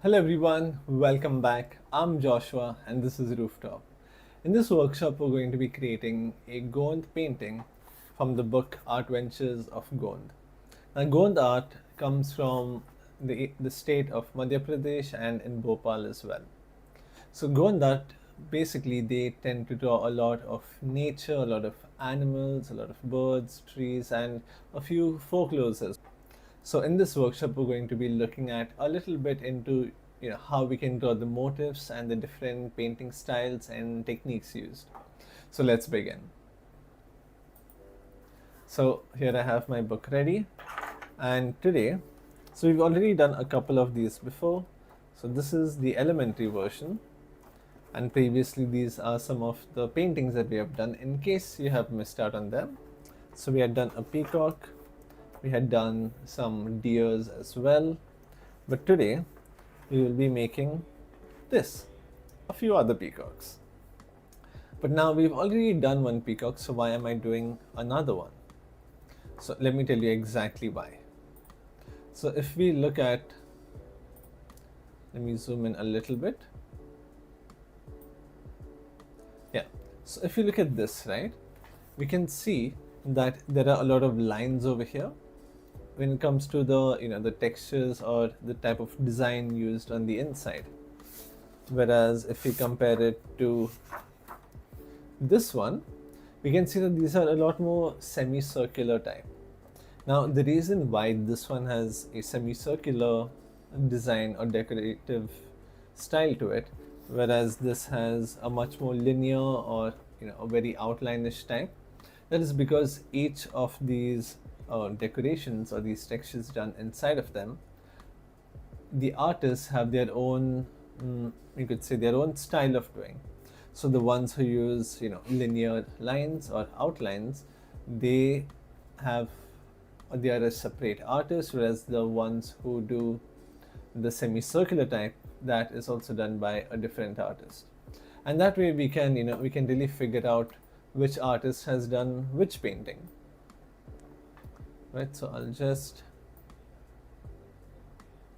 Hello everyone, welcome back. I'm Joshua and this is Rooftop. In this workshop, we're going to be creating a Gond painting from the book Art Ventures of Gond. Now, Gond art comes from the state of Madhya Pradesh and in Bhopal as well. So, Gond art basically they tend to draw a lot of nature, a lot of animals, a lot of birds, trees, and a few folklores as well. So in this workshop, we're going to be looking at a little bit into how we can draw the motifs and the different painting styles and techniques used. So let's begin. So here I have my book ready, and today, so we've already done a couple of these before. So this is the elementary version, and previously these are some of the paintings that we have done in case you have missed out on them. So we had done a peacock, we had done some deers as well, but today we will be making this, a few other peacocks. But now we've already done one peacock, so why am I doing another one? So let me tell you exactly why. So if we look at, let me zoom in a little bit. Yeah, so if you look at this, right, we can see that there are a lot of lines over here when it comes to the the textures or the type of design used on the inside, whereas if we compare it to this one, we can see that these are a lot more semicircular type. Now the reason why this one has a semicircular design or decorative style to it, whereas this has a much more linear or a very outline-ish type, that is because each of these decorations or these textures done inside of them, the artists have their own, you could say, their own style of doing. So the ones who use linear lines or outlines, they are a separate artist, whereas the ones who do the semicircular type, that is also done by a different artist. And that way we can really figure out which artist has done which painting. Right, so I'll just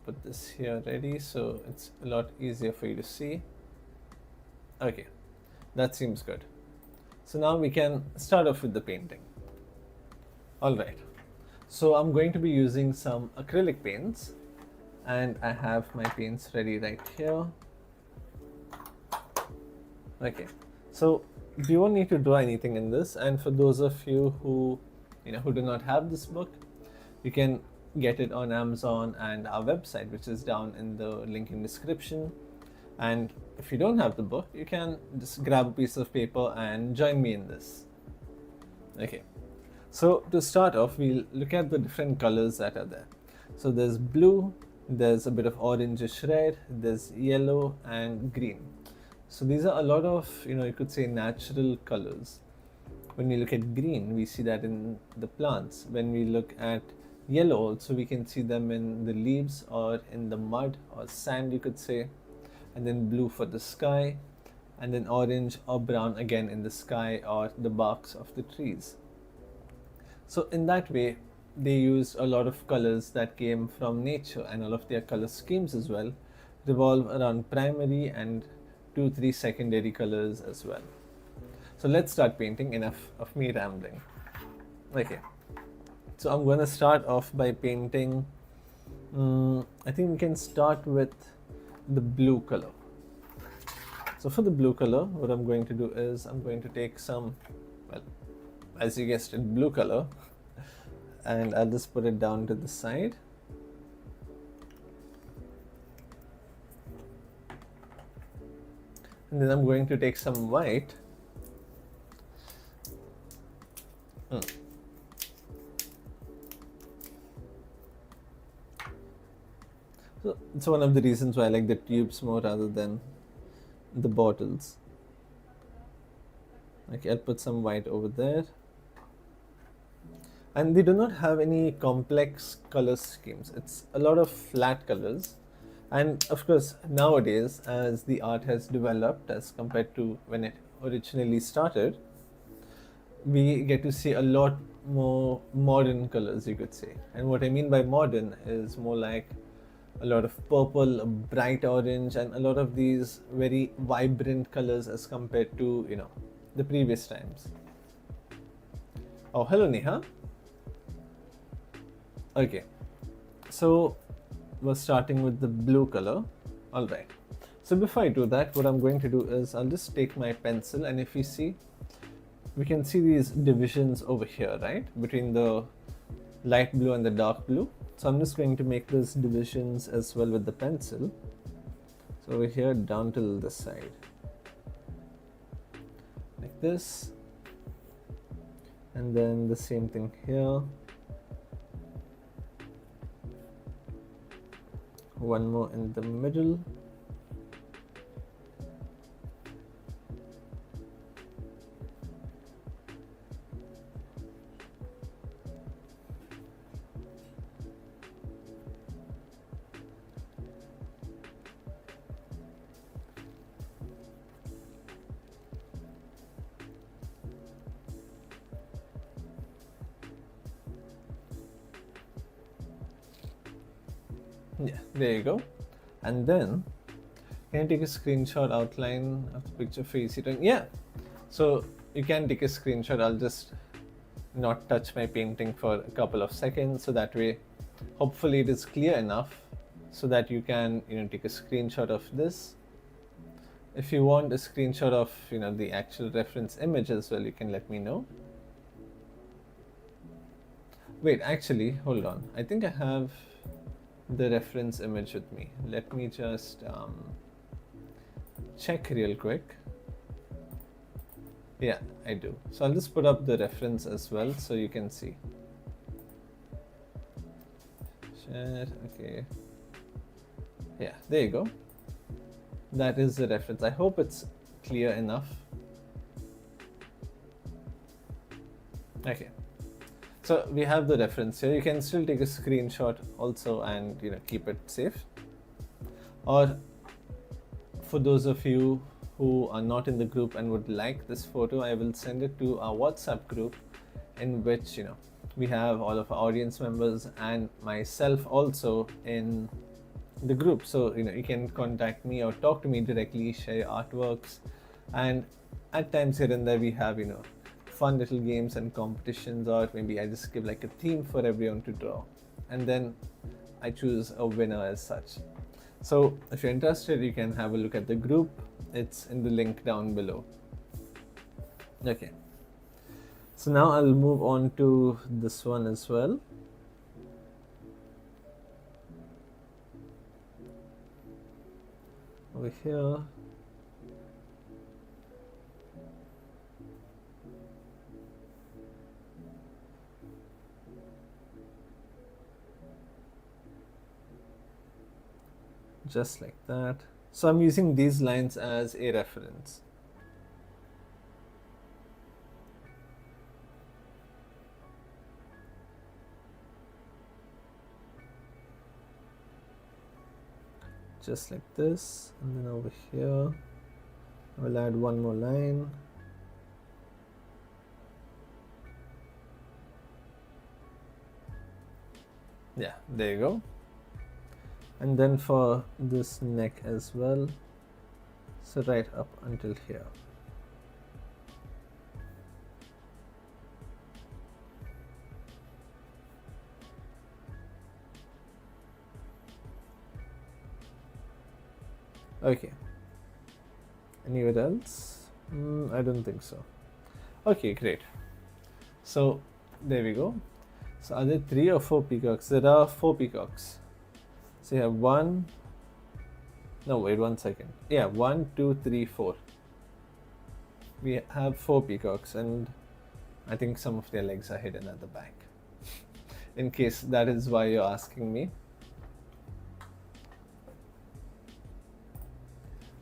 put this here ready so it's a lot easier for you to see. Okay, that seems good. So now we can start off with the painting. Alright, so I'm going to be using some acrylic paints, and I have my paints ready right here. Okay, so we won't need to draw anything in this, and for those of you who do not have this book, you can get it on Amazon and our website, which is down in the link in description. And if you don't have the book, you can just grab a piece of paper and join me in this. Okay, so to start off, we'll look at the different colors that are there. So there's blue, there's a bit of orangish red, there's yellow and green. So these are a lot of you could say natural colors. When we look at green, we see that in the plants. When we look at yellow also, we can see them in the leaves or in the mud or sand, you could say. And then blue for the sky, and then orange or brown again in the sky or the barks of the trees. So in that way, they used a lot of colors that came from nature, and all of their color schemes as well revolve around primary and 2-3 secondary colors as well. So let's start painting. Enough of me rambling. Okay, so I'm going to start off by painting, I think we can start with the blue color. So for the blue color, what I'm going to do is I'm going to take some, well, as you guessed it, blue color, and I'll just put it down to the side. And then I'm going to take some white. So it's one of the reasons why I like the tubes more rather than the bottles. Okay, I'll put some white over there. And they do not have any complex color schemes. It's a lot of flat colors. And of course, nowadays, as the art has developed as compared to when it originally started, we get to see a lot more modern colors, you could say. And what I mean by modern is more like a lot of purple, a bright orange, and a lot of these very vibrant colors as compared to, the previous times. Oh, hello Neha. Okay, so we're starting with the blue color. All right. So before I do that, what I'm going to do is I'll just take my pencil, and if you see, we can see these divisions over here, right? Between the light blue and the dark blue. So I'm just going to make those divisions as well with the pencil. So over here down till this side. Like this. And then the same thing here. One more in the middle. Yeah, there you go. And then can you take a screenshot outline of the picture for easy to? Yeah, so you can take a screenshot. I'll just not touch my painting for a couple of seconds, so that way hopefully it is clear enough so that you can take a screenshot of this. If you want a screenshot of the actual reference image as well, you can let me know. Wait, actually, hold on. I think I have the reference image with me. Let me just check real quick. Yeah, I do. So I'll just put up the reference as well so you can see. Share, okay. Yeah, there you go. That is the reference. I hope it's clear enough. Okay. So we have the reference here. You can still take a screenshot also and keep it safe. Or for those of you who are not in the group and would like this photo, I will send it to our WhatsApp group, in which we have all of our audience members and myself also in the group. So you can contact me or talk to me directly, share your artworks, and at times here and there we have fun little games and competitions, or maybe I just give like a theme for everyone to draw, and then I choose a winner as such. So if you're interested, you can have a look at the group. It's in the link down below. Okay, so now I'll move on to this one as well. Over here, just like that. So I'm using these lines as a reference. Just like this, and then over here I will add one more line. Yeah, there you go. And then for this neck as well, so right up until here. Okay, anywhere else? I don't think so. Okay, great. So there we go. So are there 3 or 4 peacocks? There are 4 peacocks. So you have 1, no wait, 1 second. Yeah, 1, 2, 3, 4. We have 4 peacocks, and I think some of their legs are hidden at the back. In case that is why you're asking me.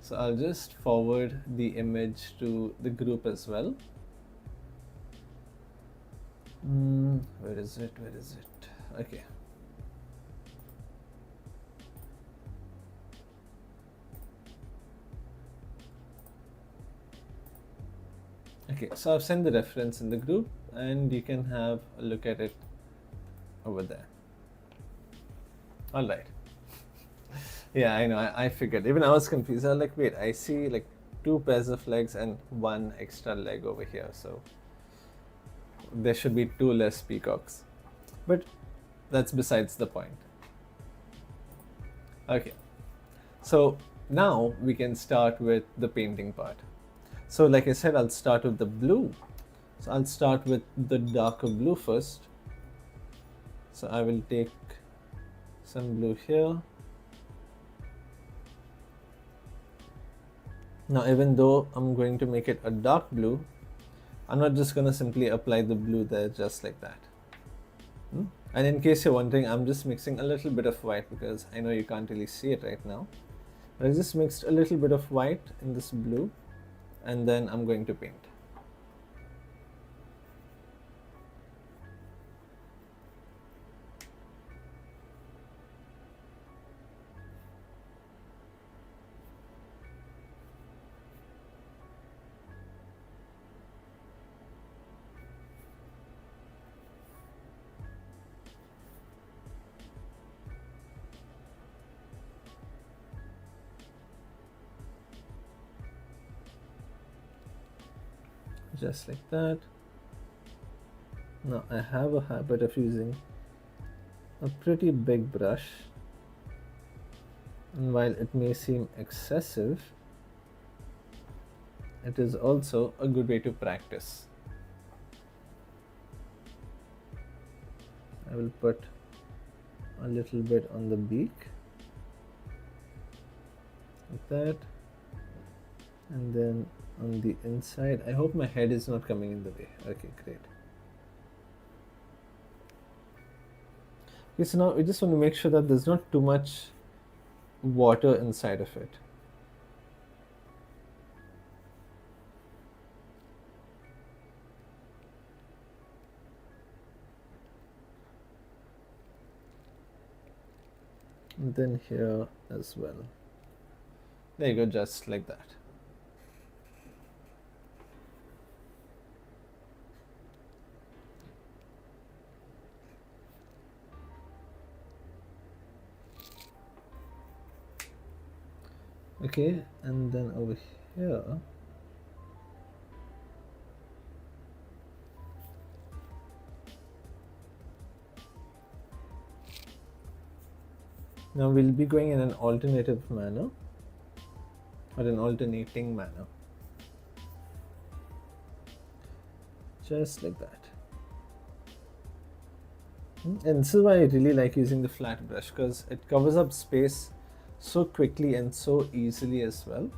So I'll just forward the image to the group as well. Where is it? Where is it? Okay. Okay, so I've sent the reference in the group, and you can have a look at it over there. All right. Yeah, I know. I figured. Even I was confused. I was like, wait, I see like 2 pairs of legs and 1 extra leg over here. So there should be 2 less peacocks. But that's besides the point. Okay. So now we can start with the painting part. So like I said, I'll start with the blue. So I'll start with the darker blue first. So I will take some blue here. Now even though I'm going to make it a dark blue, I'm not just going to simply apply the blue there just like that. And in case you're wondering, I'm just mixing a little bit of white because I know you can't really see it right now. But I just mixed a little bit of white in this blue and then I'm going to paint. Just like that. Now I have a habit of using a pretty big brush, and while it may seem excessive, it is also a good way to practice. I will put a little bit on the beak like that, and then on the inside. I hope my head is not coming in the way. Okay, great. Okay, so now we just want to make sure that there's not too much water inside of it. And then here as well. There you go, just like that. Okay, and then over here, now we'll be going in an alternative manner or an alternating manner. Just like that. And this is why I really like using the flat brush, because it covers up space so quickly and so easily as well.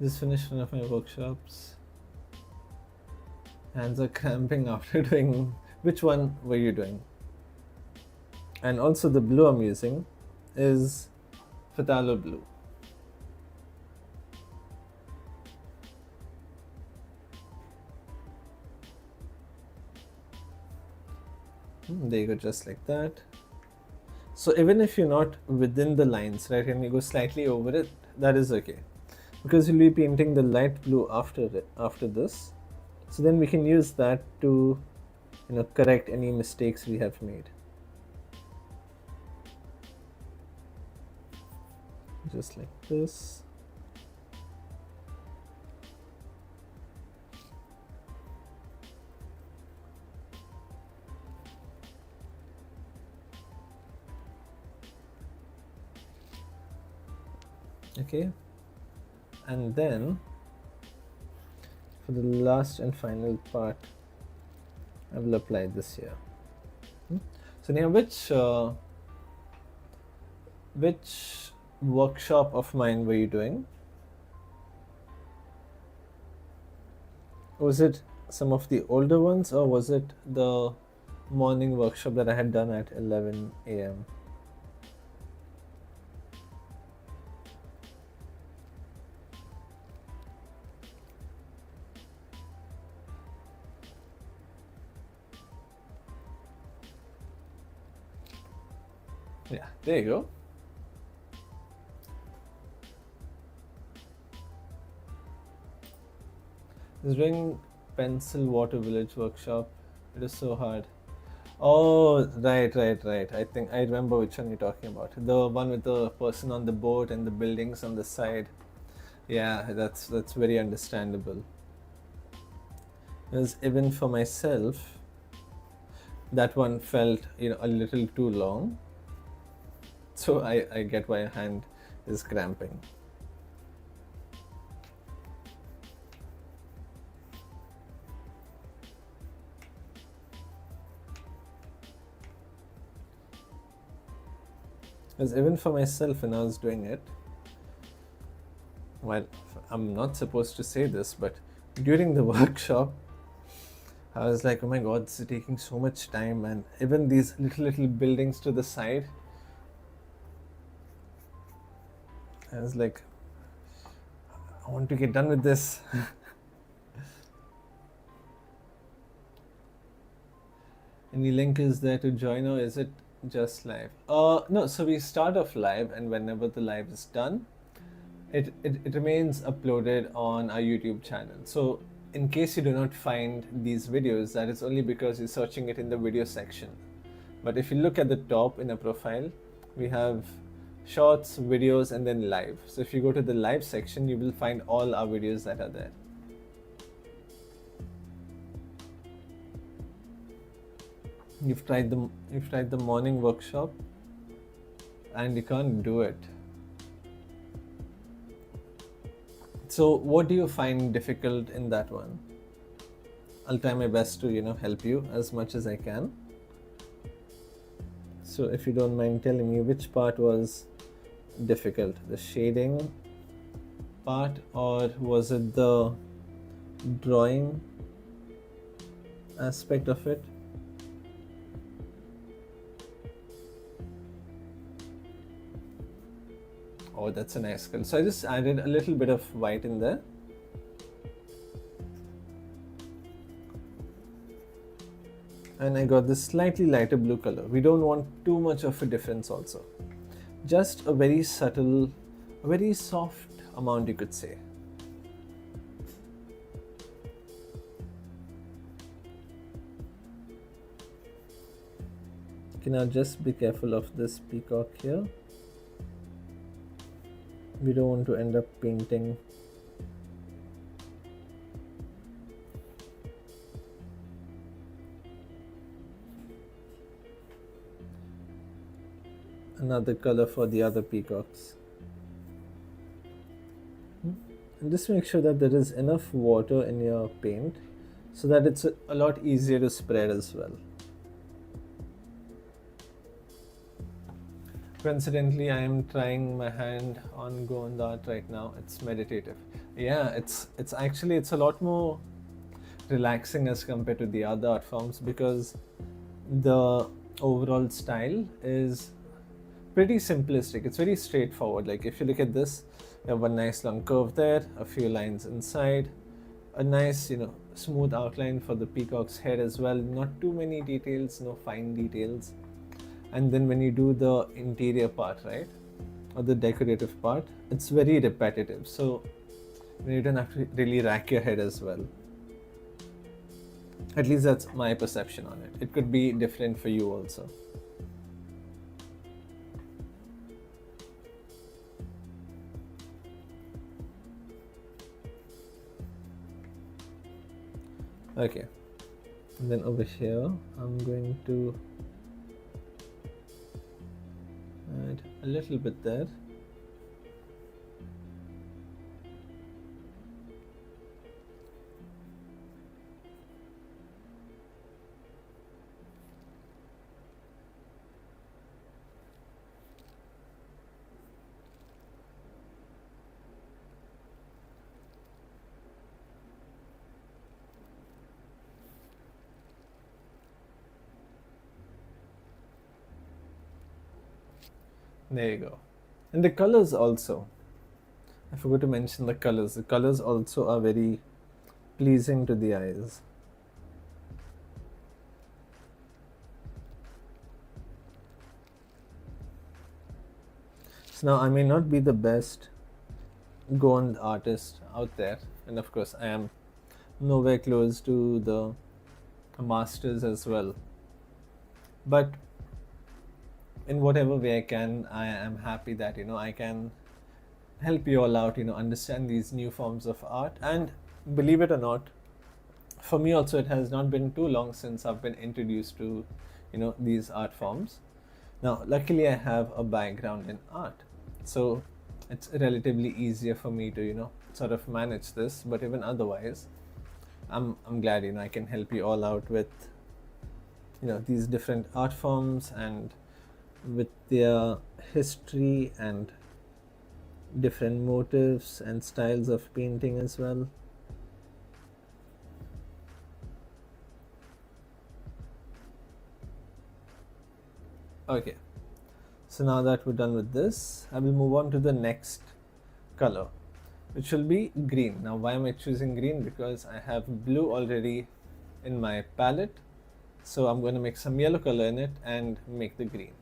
Just finished one of my workshops. Hands are cramping after doing. Which one were you doing? And also the blue I'm using is phthalo blue. There you go, just like that. So even if you're not within the lines, right, and you go slightly over it, that is okay, because you'll be painting the light blue after this. So then we can use that to, correct any mistakes we have made. Just like this. Okay, and then for the last and final part, I will apply this here. So now, which workshop of mine were you doing? Was it some of the older ones, or was it the morning workshop that I had done at 11 a.m.? Yeah, there you go. He's doing pencil water village workshop. It is so hard. Oh, right. I think I remember which one you're talking about. The one with the person on the boat and the buildings on the side. Yeah, that's very understandable. Because even for myself, that one felt a little too long. So I get why your hand is cramping. Because even for myself, when I was doing it, well, I'm not supposed to say this, but during the workshop, I was like, oh my god, this is taking so much time, and even these little buildings to the side, I was like, I want to get done with this. Any link is there to join, or is it just live? No, so we start off live, and whenever the live is done, it remains uploaded on our YouTube channel. So in case you do not find these videos, that is only because you're searching it in the video section. But if you look at the top in a profile, we have shorts, videos, and then live. So if you go to the live section, you will find all our videos that are there. You've tried the morning workshop and you can't do it. So what do you find difficult in that one? I'll try my best to help you as much as I can. So if you don't mind telling me which part was difficult, the shading part, or was it the drawing aspect of it? Oh, that's a nice color. So I just added a little bit of white in there. And I got this slightly lighter blue color. We don't want too much of a difference also. Just a very subtle, a very soft amount, you could say. Okay, now just be careful of this peacock here. We don't want to end up painting another color for the other peacocks. And just make sure that there is enough water in your paint so that it's a lot easier to spread as well. Coincidentally, I am trying my hand on Go on the Art right now. It's meditative. Yeah, it's a lot more relaxing as compared to the other art forms, because the overall style is pretty simplistic. It's very straightforward. Like if you look at this, you have one nice long curve there, a few lines inside, a nice smooth outline for the peacock's head as well. Not too many details, no fine details. And then when you do the interior part, right, or the decorative part, it's very repetitive. So you don't have to really rack your head as well. At least that's my perception on it. It could be different for you also. Okay, and then over here I'm going to add a little bit there. There you go. And the colors also. I forgot to mention the colors. The colors also are very pleasing to the eyes. So now I may not be the best Go on artist out there, and of course I am nowhere close to the masters as well. But in whatever way I can, I am happy that I can help you all out, understand these new forms of art. And believe it or not, for me also, it has not been too long since I've been introduced to these art forms. Now luckily I have a background in art, so it's relatively easier for me to sort of manage this. But even otherwise, I'm glad I can help you all out with these different art forms and with their history and different motifs and styles of painting as well. Okay, so now that we're done with this, I will move on to the next color, which will be green. Now why am I choosing green? Because I have blue already in my palette, so I'm going to make some yellow color in it and make the green.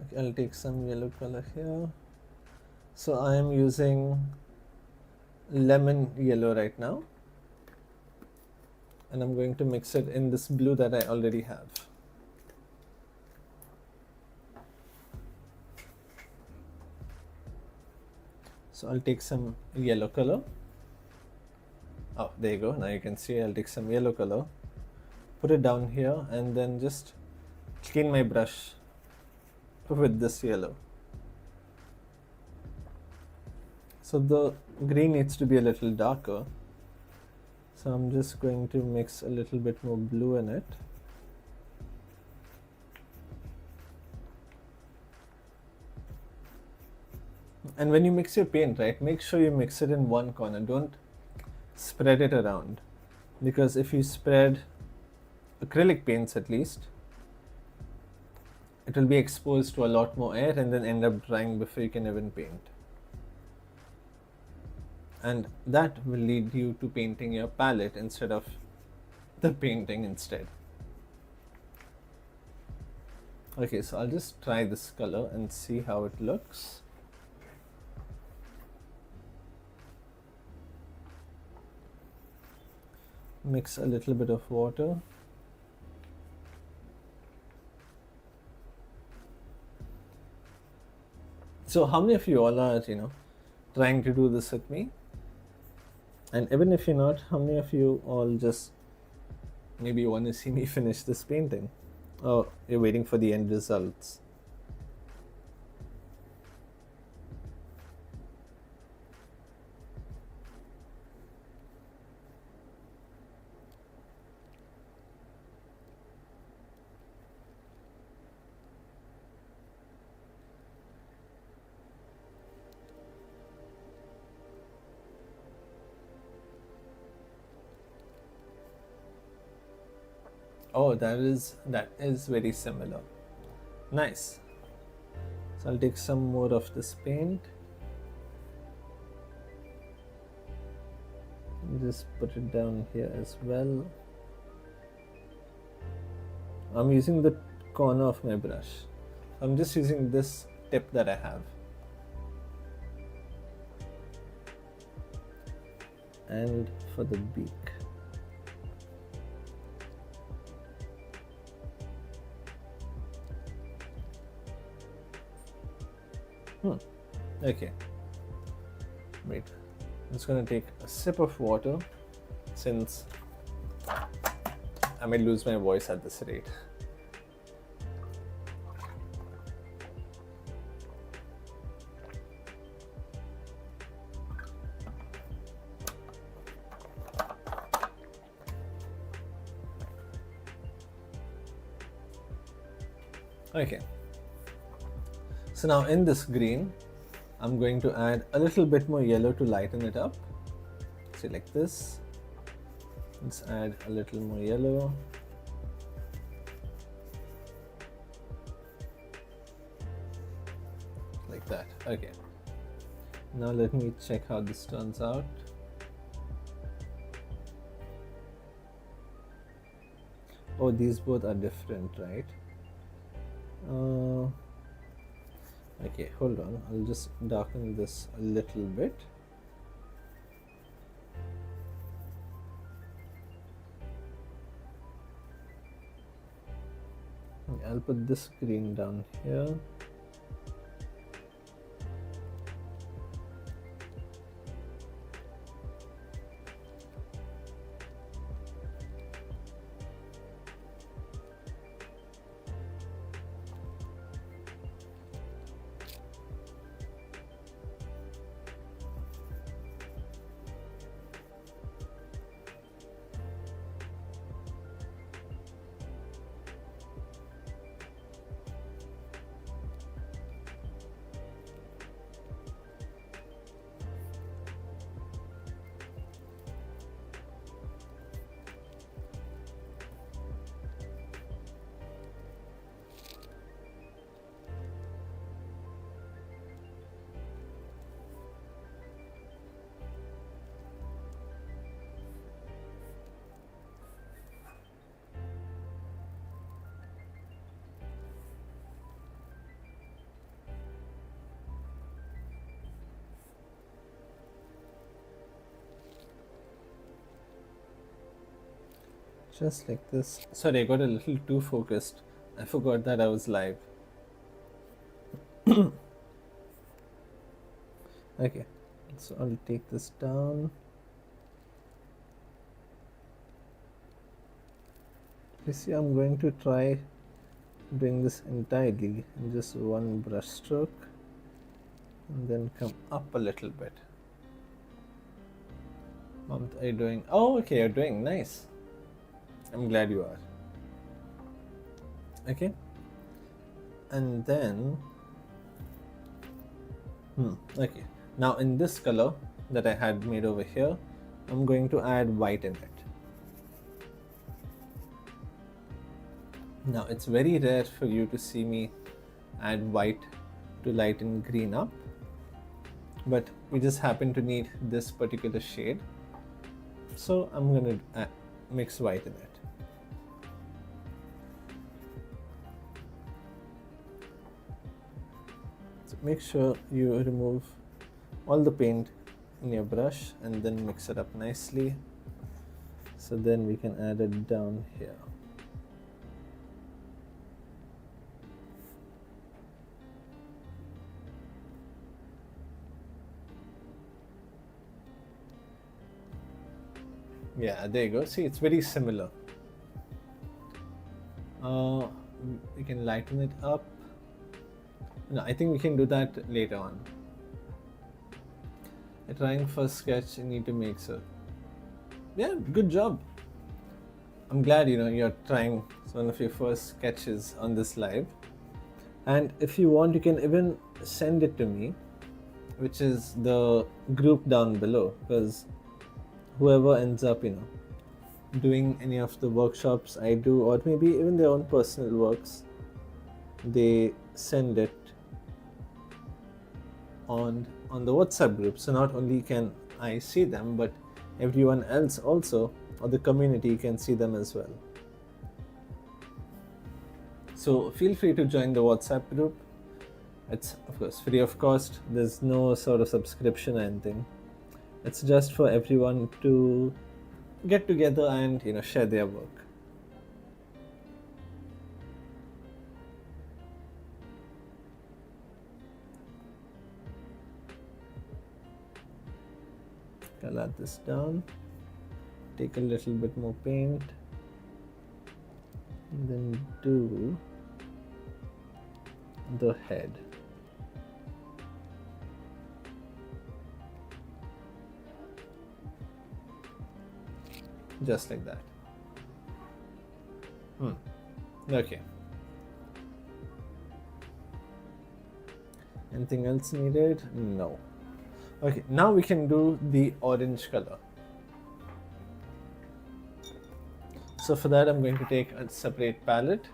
Okay, I'll take some yellow color here. So I am using lemon yellow right now, and I'm going to mix it in this blue that I already have. So I'll take some yellow color. Oh, there you go. Now you can see I'll take some yellow color, put it down here, and then just clean my brush with this yellow. So the green needs to be a little darker. So I'm just going to mix a little bit more blue in it. And when you mix your paint, right, make sure you mix it in one corner. Don't spread it around, because if you spread acrylic paints, at least, it will be exposed to a lot more air and then end up drying before you can even paint. And that will lead you to painting your palette instead of the painting instead. Okay, so I'll just try this color and see how it looks. Mix a little bit of water. So how many of you all are, trying to do this with me? And even if you're not, how many of you all just maybe want to see me finish this painting? Or you're waiting for the end results? Oh, that is very similar. Nice. So I'll take some more of this paint and just put it down here as well. I'm using the corner of my brush. I'm just using this tip that I have. And for the beak. Okay. Wait. I'm just going to take a sip of water, since I may lose my voice at this rate. Okay. So now in this green, I'm going to add a little bit more yellow to lighten it up. See, like this. Let's add a little more yellow. Like that. Okay. Now let me check how this turns out. Oh, these both are different, right? Okay, hold on, I'll just darken this a little bit. I'll put this green down here. Just like this. Sorry, I got a little too focused. I forgot that I was live. Okay, so I'll take this down. You see, I'm going to try doing this entirely in just one brush stroke and then come up a little bit. What are you doing? Oh, okay, you're doing nice. I'm glad you are. Okay, and then okay, now in this color that I had made over here, I'm going to add white in it. Now it's very rare for you to see me add white to lighten green up, but we just happen to need this particular shade, so I'm going to mix white in it. So make sure you remove all the paint in your brush and then mix it up nicely, so then we can add it down here. Yeah, there you go. See, it's very similar. We can lighten it up. No, I think we can do that later on. A trying first sketch you need to make, so yeah, good job. I'm glad you're trying one of your first sketches on this live, and if you want you can even send it to me, which is the group down below, because whoever ends up doing any of the workshops I do, or maybe even their own personal works, they send it on the WhatsApp group. So not only can I see them, but everyone else also, or the community, can see them as well. So feel free to join the WhatsApp group. It's of course free of cost. There's no sort of subscription or anything. It's just for everyone to get together and share their work. I'll add this down, take a little bit more paint, and then do the head. Just like that. Okay. Anything else needed? No. Okay, now we can do the orange color. So for that I'm going to take a separate palette,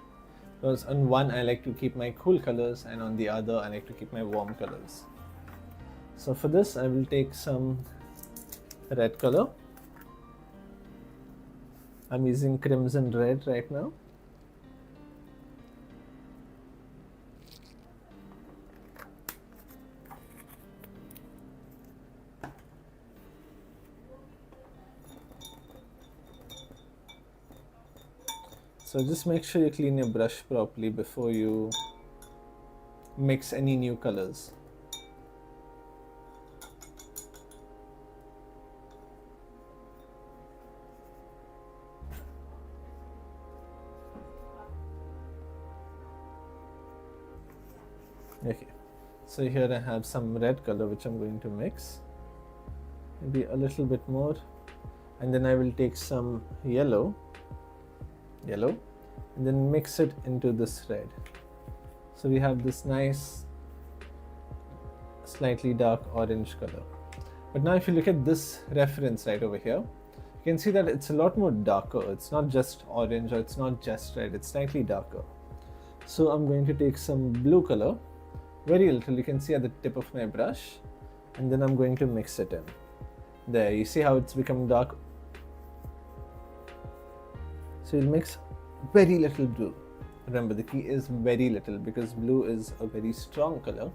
because on one I like to keep my cool colors and on the other I like to keep my warm colors. So for this I will take some red color. I'm using crimson red right now. So just make sure you clean your brush properly before you mix any new colors. Okay, so here I have some red color which I'm going to mix, maybe a little bit more, and then I will take some yellow, and then mix it into this red. So we have this nice slightly dark orange color. But now if you look at this reference right over here, you can see that it's a lot more darker. It's not just orange or it's not just red, it's slightly darker. So I'm going to take some blue color, very little, you can see at the tip of my brush, and then I'm going to mix it in. There, you see how it's become dark? So you'll mix very little blue. Remember, the key is very little because blue is a very strong color.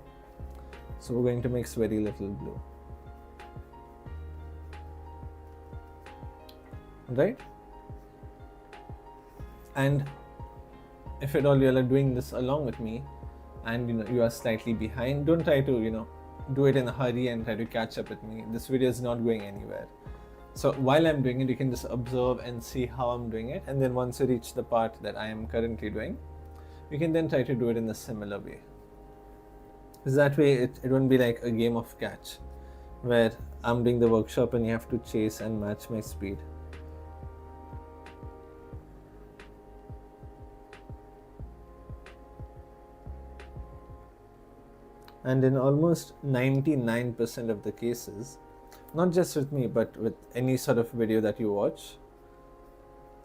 So we're going to mix very little blue. Right? And if at all you are doing this along with me and you are slightly behind, don't try to do it in a hurry and try to catch up with me. This video is not going anywhere. So while I'm doing it, you can just observe and see how I'm doing it, and then once you reach the part that I am currently doing, you can then try to do it in a similar way. Because that way it won't be like a game of catch where I'm doing the workshop and you have to chase and match my speed. And in almost 99% of the cases, not just with me, but with any sort of video that you watch,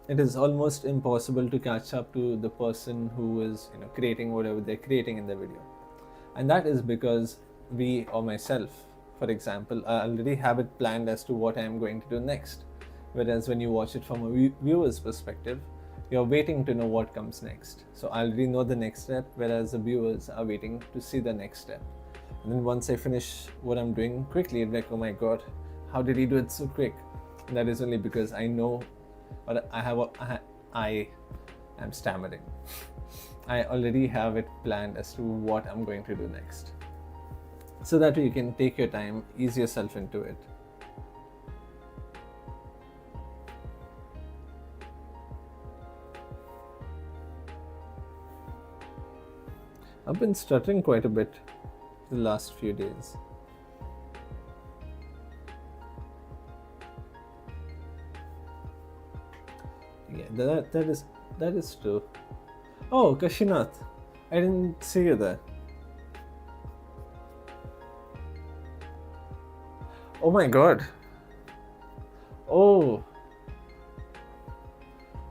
it is almost impossible to catch up to the person who is creating whatever they're creating in the video. And that is because we, or myself, for example, I already have it planned as to what I am going to do next. Whereas when you watch it from a viewer's perspective, you're waiting to know what comes next. So I already know the next step, whereas the viewers are waiting to see the next step. And then once I finish what I'm doing quickly, it's like, oh my god, how did he do it so quick? And that is only because I know, or I am stammering. I already have it planned as to what I'm going to do next. So that way you can take your time, ease yourself into it. I've been stuttering quite a bit the last few days. Yeah, that is true. Oh, Kashinath, I didn't see you there. Oh my god. Oh,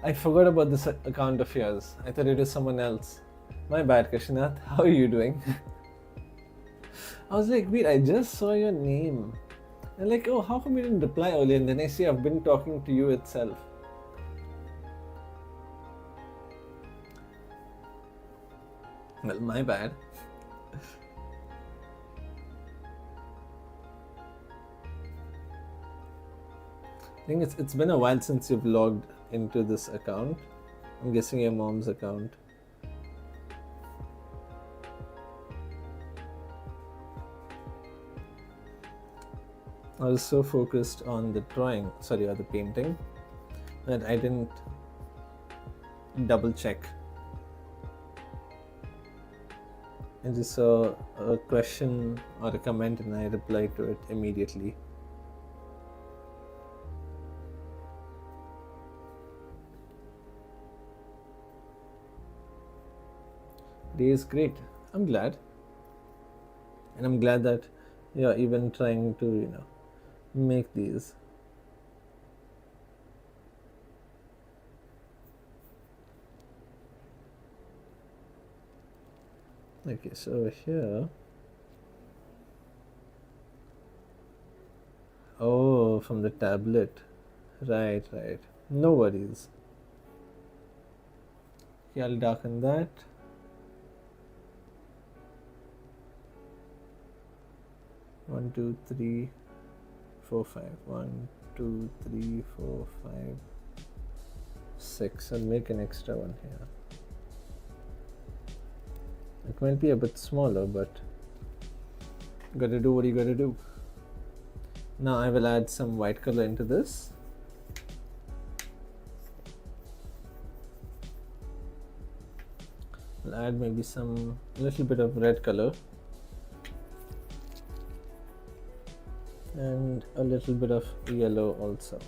I forgot about this account of yours. I thought it was someone else. My bad, Kashinath. How are you doing? I was like, wait, I just saw your name. And like, oh, how come you didn't reply earlier? And then I see I've been talking to you itself. Well, my bad. I think it's been a while since you've logged into this account. I'm guessing your mom's account. I was so focused on the drawing, or the painting, that I didn't double check. I just saw a question or a comment and I replied to it immediately. Day is great. I'm glad. And I'm glad that you're even trying to, make these. Okay, so over here. Oh, from the tablet. Right. No worries. Okay, I'll darken that. One, two, three, 4, 5. 1, 2, 3, 4, 5. 6. I'll make an extra one here. It might be a bit smaller, but gotta do what you gotta do. Now I will add some white color into this. I'll add maybe a little bit of red color and a little bit of yellow also.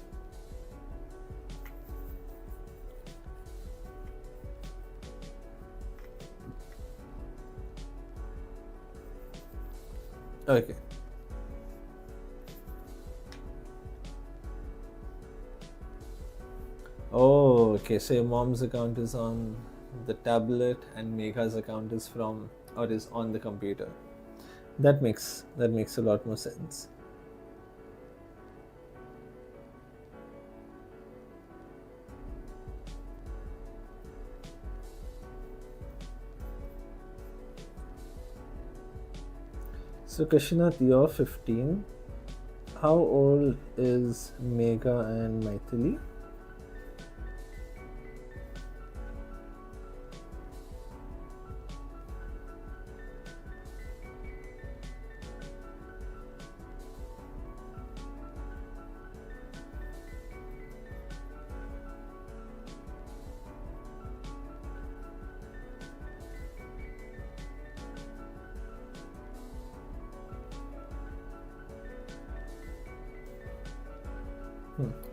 Okay. Oh, okay. So your mom's account is on the tablet and Megha's account is on the computer. That makes a lot more sense. So Kashinath, you're 15. How old is Megha and Maithili?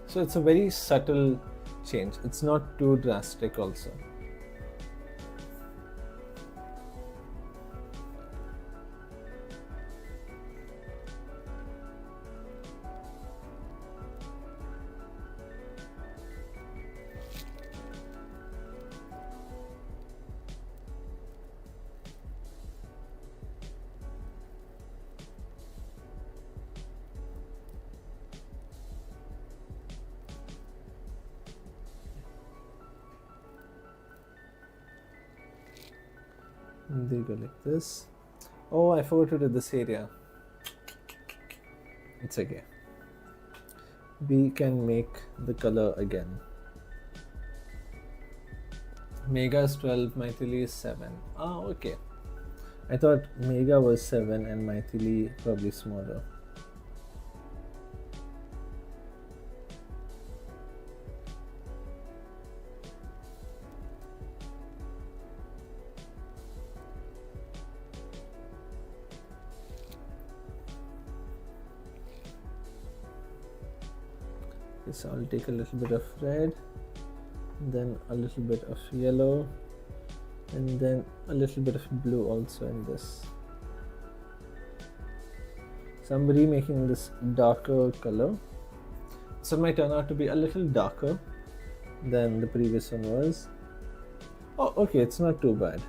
So it's a very subtle change. It's not too drastic also. And they go like this. Oh, I forgot to do this area. It's okay. We can make the color again. Megha is 12, Maithili is 7. Ah, okay. I thought Megha was 7 and Maithili probably smaller. So I'll take a little bit of red, then a little bit of yellow, and then a little bit of blue also in this. So I'm remaking this darker color. So it might turn out to be a little darker than the previous one was. Oh, okay, it's not too bad.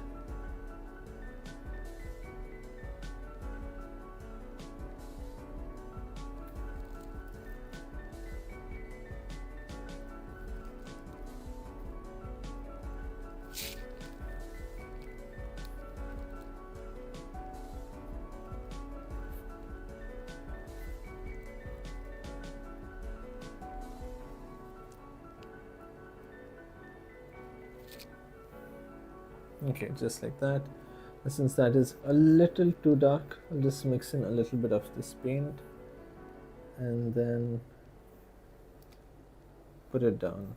Okay, just like that. Since that is a little too dark, I'll just mix in a little bit of this paint and then put it down.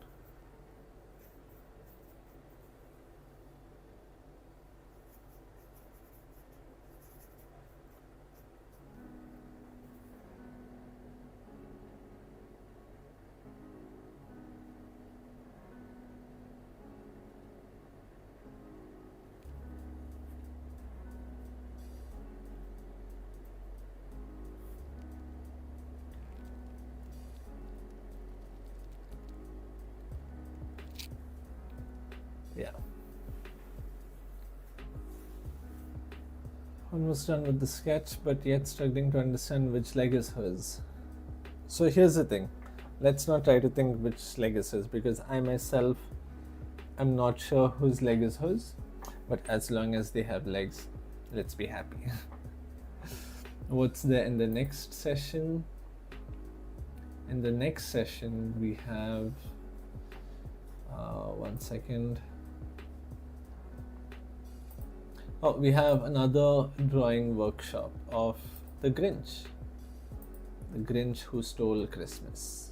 Yeah. Almost done with the sketch, but yet struggling to understand which leg is hers. So here's the thing. Let's not try to think which leg is hers, because I myself am not sure whose leg is hers. But as long as they have legs, let's be happy. What's there in the next session? In the next session, we have One second. Oh, we have another drawing workshop of the Grinch who stole Christmas.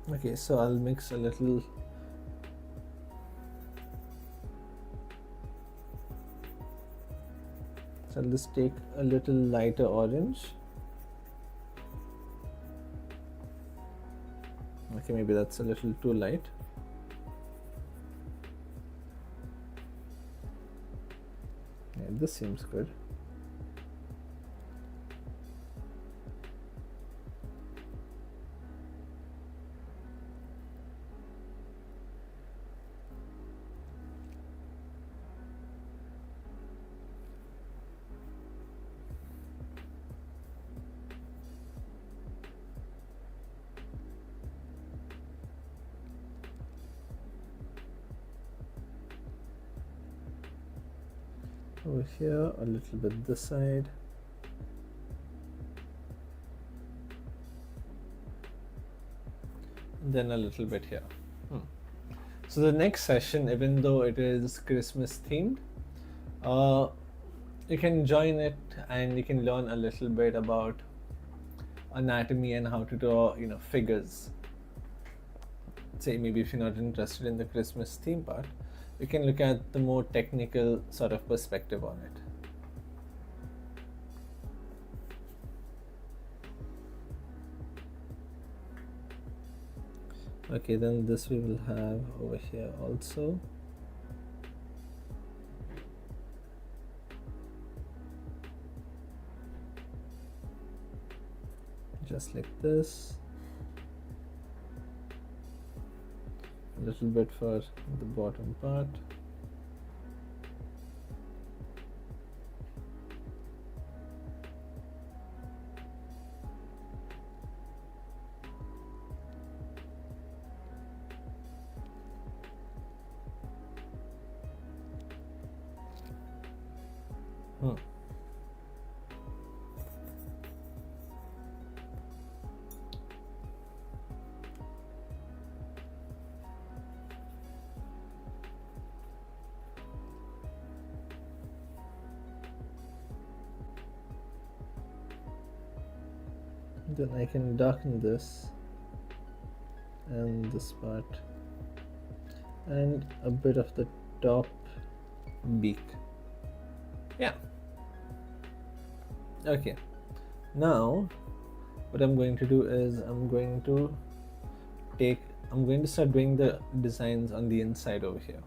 Okay, so I'll mix a little. So I'll just take a little lighter orange. Okay, maybe that's a little too light. Yeah, this seems good. Over here, a little bit this side. And then a little bit here. So the next session, even though it is Christmas themed, you can join it and you can learn a little bit about anatomy and how to draw, figures. Say maybe if you're not interested in the Christmas theme part, you can look at the more technical sort of perspective on it. Okay, then this we will have over here also. Just like this. A little bit for the bottom part. Then I can darken this and this part and a bit of the top beak. Yeah. Okay. Now what I'm going to do is I'm going to start doing the designs on the inside over here.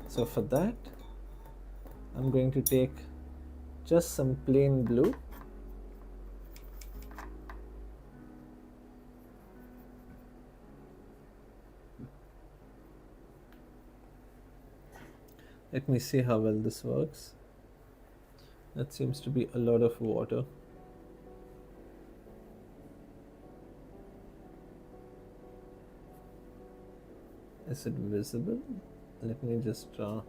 So for that, I'm going to take just some plain blue. Let me see how well this works. That seems to be a lot of water. Is it visible? Let me just draw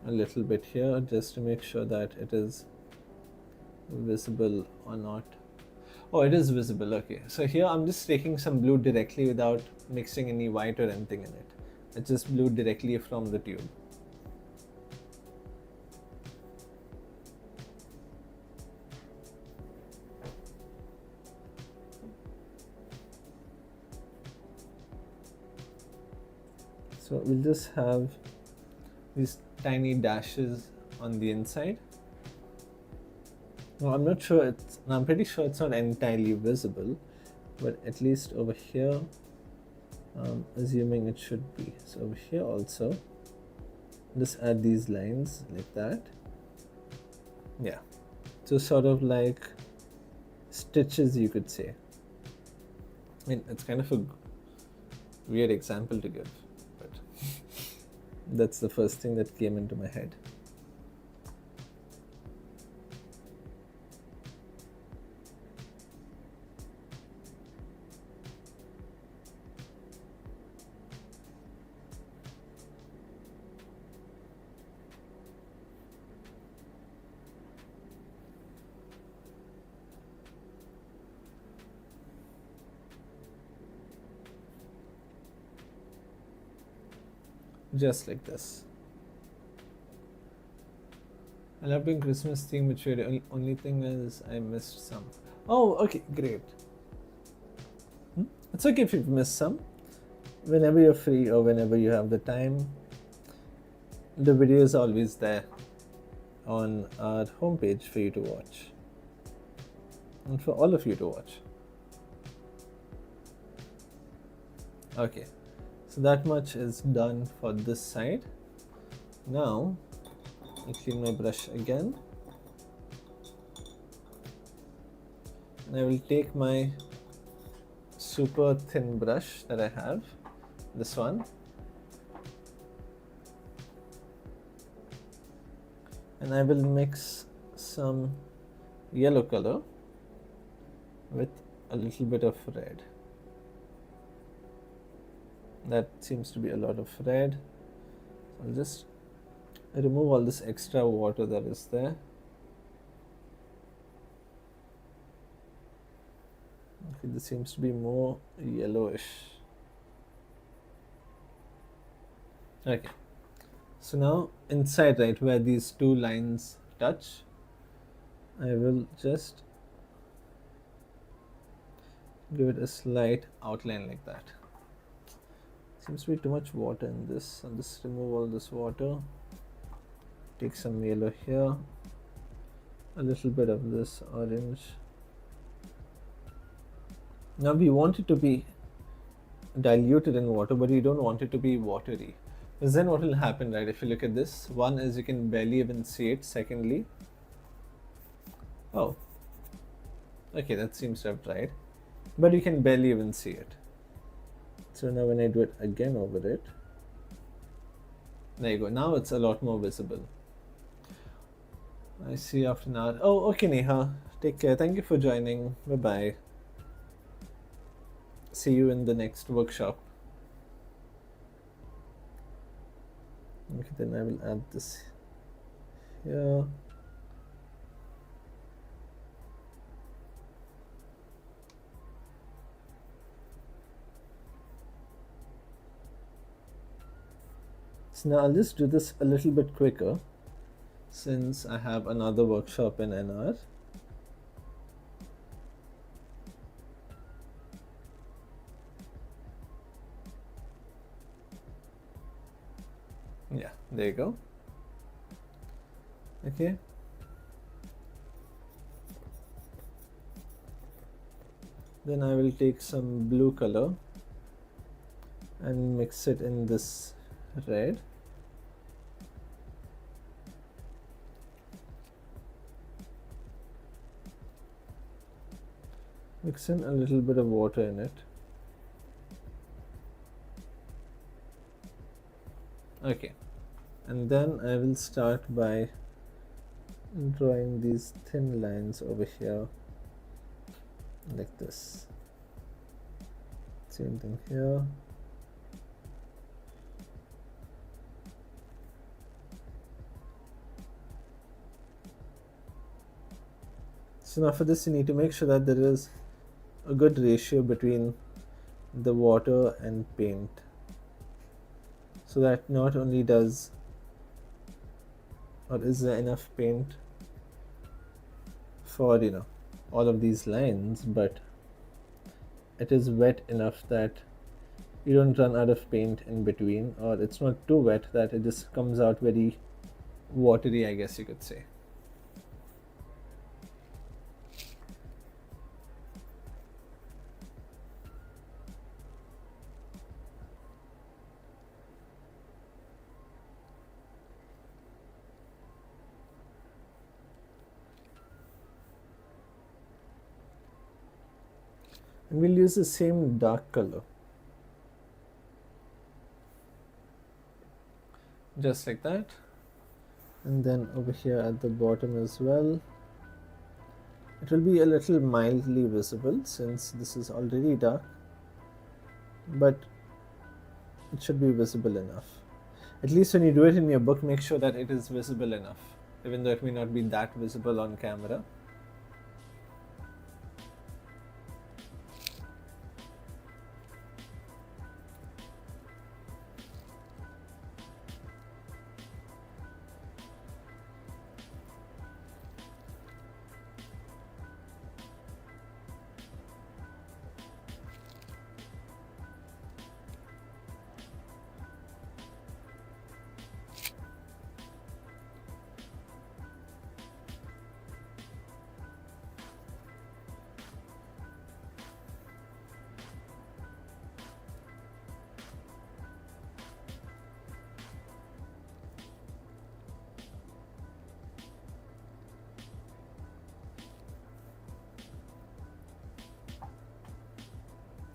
a little bit here just to make sure that it is visible or not. Oh, it is visible. Okay, so here I'm just taking some blue directly without mixing any white or anything in it. It's just blue directly from the tube. So we'll just have these tiny dashes on the inside. Now I'm pretty sure it's not entirely visible, but at least over here, assuming it should be. So over here also, just add these lines like that. Yeah, so sort of like stitches, you could say. I mean, it's kind of a weird example to give, but that's the first thing that came into my head. just like this. I love doing Christmas theme, which only thing is I missed some. Oh, okay, great. It's okay if you've missed some. Whenever you're free or whenever you have the time, the video is always there on our homepage for you to watch and for all of you to watch. Okay, so that much is done for this side. Now I clean my brush again, and I will take my super thin brush that I have, this one, and I will mix some yellow color with a little bit of red. That seems to be a lot of red. So I'll just remove all this extra water that is there. Okay, this seems to be more yellowish. Okay, so now inside, right where these two lines touch, I will just give it a slight outline like that. Seems to be too much water in this. I'll just remove all this water. Take some yellow here, a little bit of this orange. Now we want it to be diluted in water, but we don't want it to be watery. Because then what will happen, right? If you look at this, one is you can barely even see it. Secondly, oh, okay, that seems to have dried, but you can barely even see it. So now when I do it again over it, there you go. Now it's a lot more visible. I see you after an hour. Oh, okay, Neha. Take care. Thank you for joining. Bye bye. See you in the next workshop. Okay, then I will add this here. So now I'll just do this a little bit quicker since I have another workshop in an hour. Yeah, there you go. Okay. Then I will take some blue color and mix it in this red. Mix in a little bit of water in it. Okay, and then I will start by drawing these thin lines over here like this. Same thing here. So now for this you need to make sure that there is a good ratio between the water and paint, so that not only does or is there enough paint for all of these lines, but it is wet enough that you don't run out of paint in between, or it's not too wet that it just comes out very watery, I guess you could say. And we'll use the same dark color, just like that. And then over here at the bottom as well, it will be a little mildly visible since this is already dark, but it should be visible enough. At least when you do it in your book, make sure that it is visible enough, even though it may not be that visible on camera.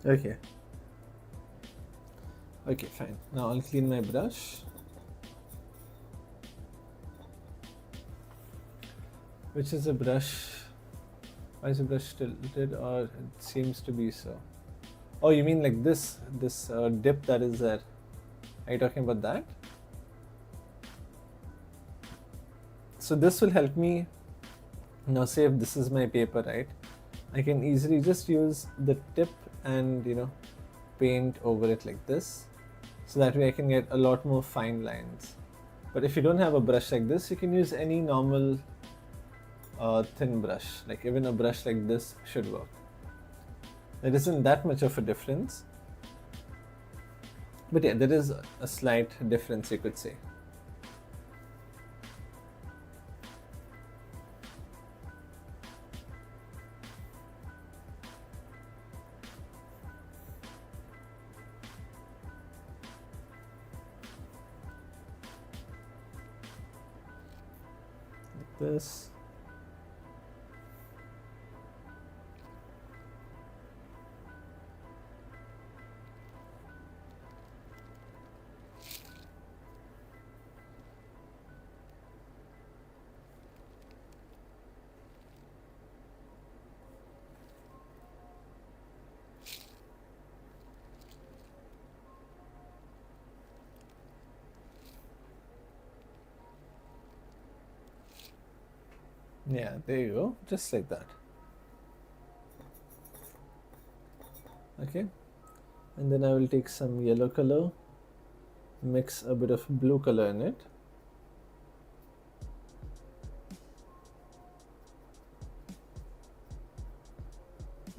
Okay. Okay, fine. Now I'll clean my brush. Which is a brush? Why is the brush tilted, or it seems to be so? Oh, you mean like this dip that is there? Are you talking about that? So this will help me now. Say if this is my paper, right? I can easily just use the tip and paint over it like this, so that way I can get a lot more fine lines. But if you don't have a brush like this, you can use any normal thin brush. Like even a brush like this should work. There isn't that much of a difference, but yeah, there is a slight difference, you could say. Like this. Yeah, there you go, just like that. Okay, and then I will take some yellow color, mix a bit of blue color in it.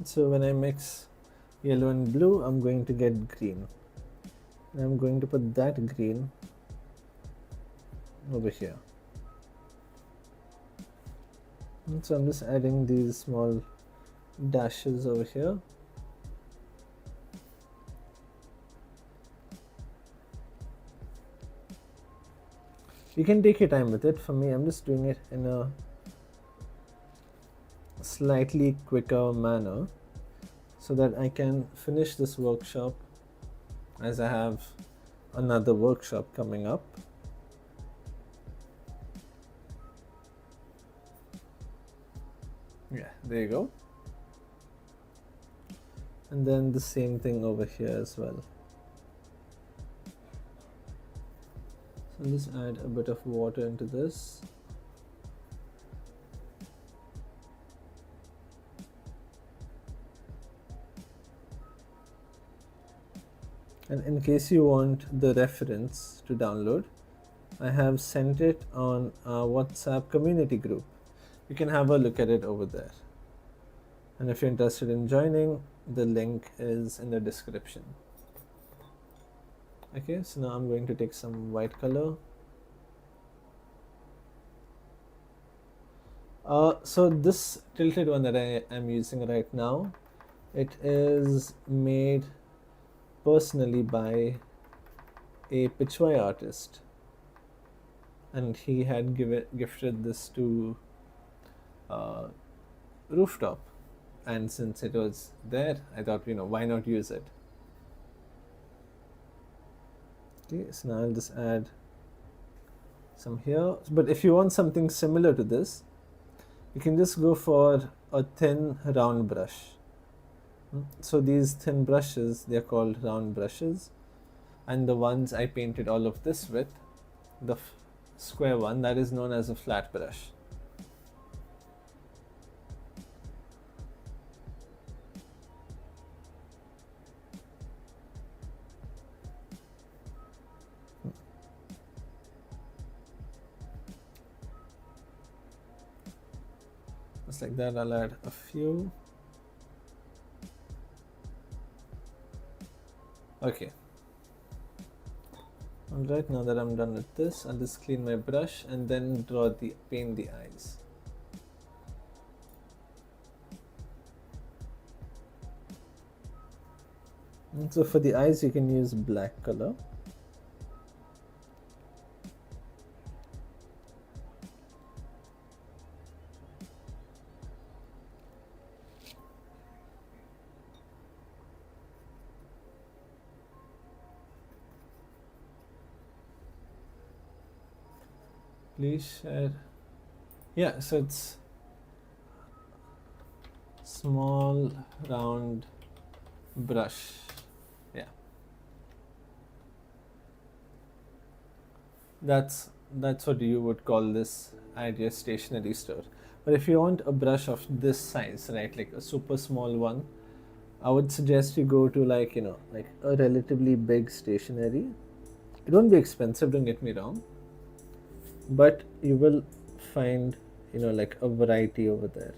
So when I mix yellow and blue, I'm going to get green. And I'm going to put that green over here. And so I'm just adding these small dashes over here. You can take your time with it. For me, I'm just doing it in a slightly quicker manner so that I can finish this workshop, as I have another workshop coming up. Yeah, there you go. And then the same thing over here as well. So I'll just add a bit of water into this. And in case you want the reference to download, I have sent it on our WhatsApp community group. You can have a look at it over there. And if you're interested in joining, the link is in the description. Okay, so now I'm going to take some white color. So this tilted one that I am using right now, it is made personally by a Pichwai artist, and he had gifted this to Rooftop, and since it was there, I thought, why not use it. Okay, so now I'll just add some here. But if you want something similar to this, you can just go for a thin round brush. So these thin brushes, they're called round brushes, and the ones I painted all of this with, the square one, that is known as a flat brush. Just like that, I'll add a few. Okay. Alright, now that I'm done with this, I'll just clean my brush and then paint the eyes. And so for the eyes, you can use black color. Please share. Yeah, so it's small round brush. Yeah, that's what you would call this at your stationery store. But if you want a brush of this size, right, like a super small one, I would suggest you go to, like, like a relatively big stationery. It won't be expensive, don't get me wrong, but you will find, like a variety over there.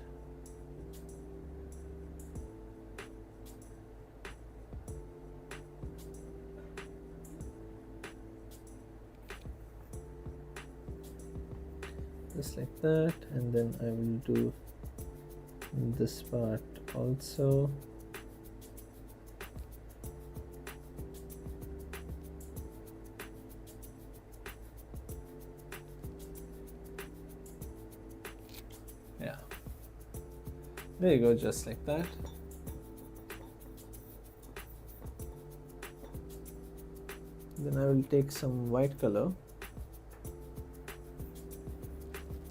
Just like that, and then I will do this part also. Yeah, there you go, just like that. Then I will take some white color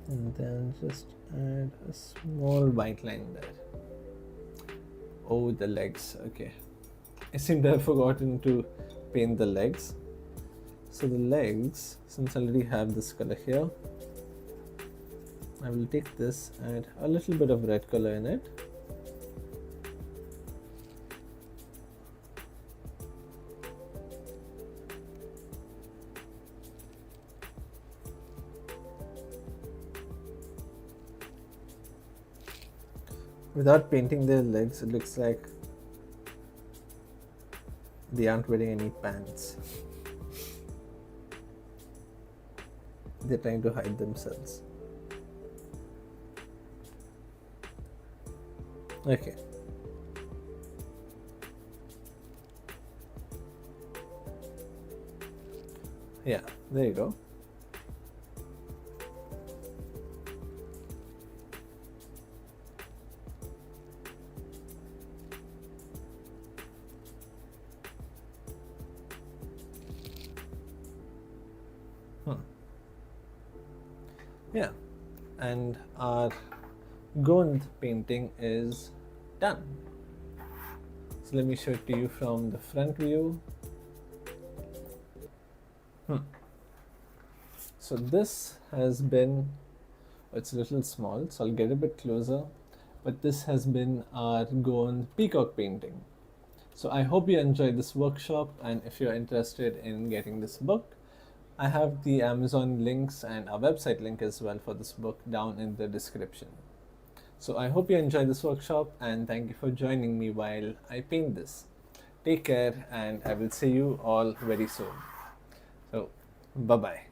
and then just add a small white line there. Oh, the legs. Okay, I seem to have forgotten to paint the legs. So the legs, since I already have this color here, I will take this, add a little bit of red color in it. Without painting their legs, it looks like they aren't wearing any pants. They're trying to hide themselves. Okay. Yeah, there you go. Yeah, and our Gond painting is done. So let me show it to you from the front view. So this has been, it's a little small, so I'll get a bit closer, but this has been our Gond peacock painting. So I hope you enjoyed this workshop, and if you're interested in getting this book, I have the Amazon links and our website link as well for this book down in the description. So I hope you enjoyed this workshop, and thank you for joining me while I paint this. Take care, and I will see you all very soon. So bye bye.